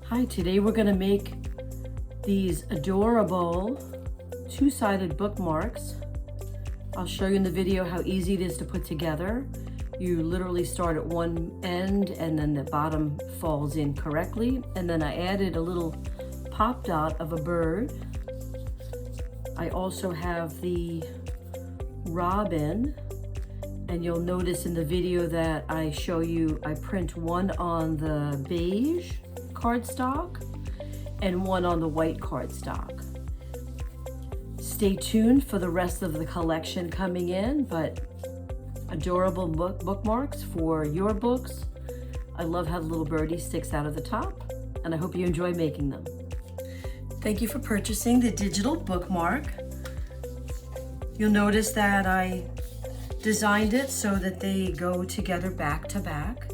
Hi, today we're going to make these adorable two-sided bookmarks. I'll show you in the video how easy it is to put together. You literally start at one end and then the bottom falls in correctly. And then I added a little pop dot of a bird. I also have the robin, and you'll notice in the video that I show you, I print one on the beige cardstock and one on the white cardstock. Stay tuned for the rest of the collection coming in, but adorable bookmarks for your books. I love how the little birdie sticks out of the top, and I hope you enjoy making them. Thank you for purchasing the digital bookmark. You'll notice that I designed it so that they go together back to back.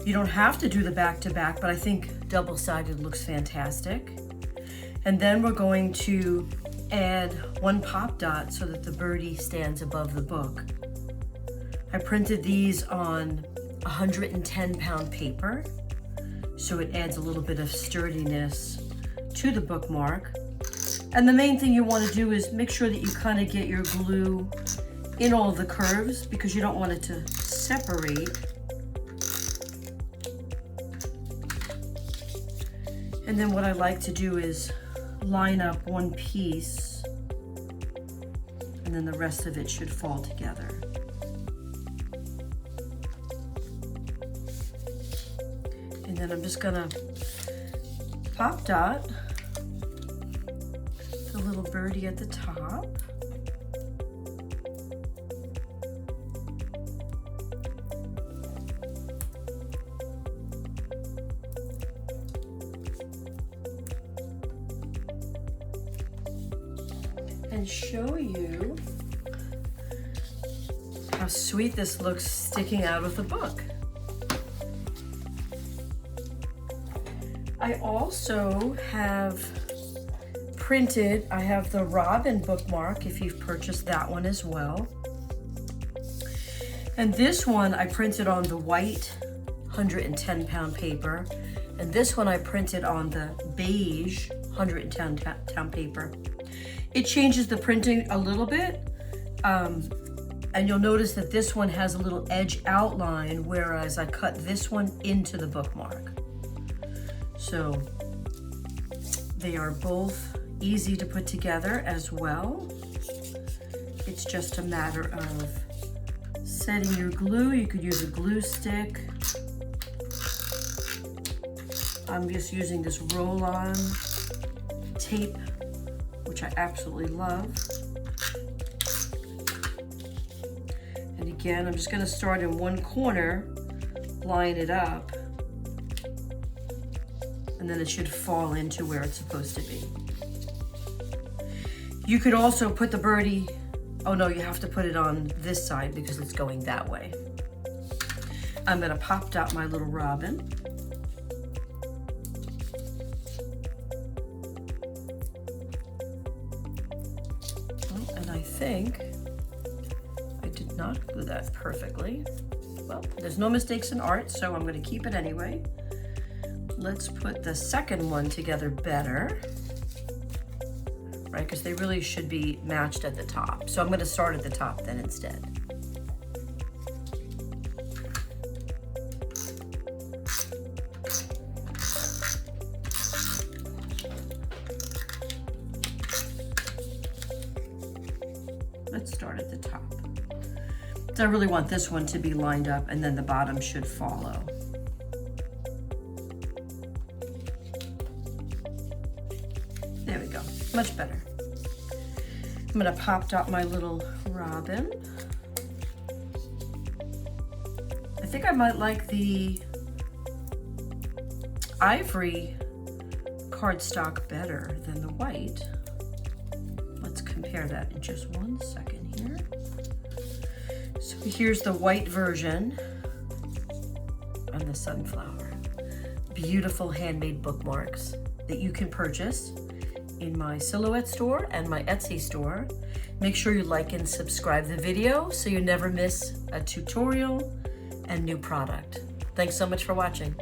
You don't have to do the back to back, but I think double-sided looks fantastic. And then we're going to add one pop dot so that the birdie stands above the book. I printed these on 110-pound paper, so it adds a little bit of sturdiness to the bookmark. And the main thing you want to do is make sure that you kind of get your glue in all the curves, because you don't want it to separate. And then what I like to do is line up one piece, and then the rest of it should fall together. And then I'm just gonna pop dot the little birdie at the top. And show you how sweet this looks sticking out of the book. I also have printed, I have the robin bookmark, if you've purchased that one as well. And this one I printed on the white 110-pound paper, and this one I printed on the beige 110-pound paper. It changes the printing a little bit, and you'll notice that this one has a little edge outline, whereas I cut this one into the bookmark. So they are both easy to put together as well. It's just a matter of setting your glue. You could use a glue stick. I'm just using this roll-on tape, which I absolutely love. And again, I'm just gonna start in one corner, line it up, and then it should fall into where it's supposed to be. You could also put the birdie, oh no, you have to put it on this side because it's going that way. I'm gonna pop dot my little robin. I think I did not glue that perfectly. Well, there's no mistakes in art, so I'm going to keep it anyway. Let's put the second one together better, right? Because they really should be matched at the top. So I'm going to start at the top then instead. Let's start at the top. So I really want this one to be lined up, and then the bottom should follow. There we go, much better. I'm gonna pop dot my little robin. I think I might like the ivory cardstock better than the white. Let's compare that in just 1 second here. So here's the white version on the sunflower. Beautiful handmade bookmarks that you can purchase in my Silhouette store and my Etsy store. Make sure you like and subscribe the video so you never miss a tutorial and new product. Thanks so much for watching.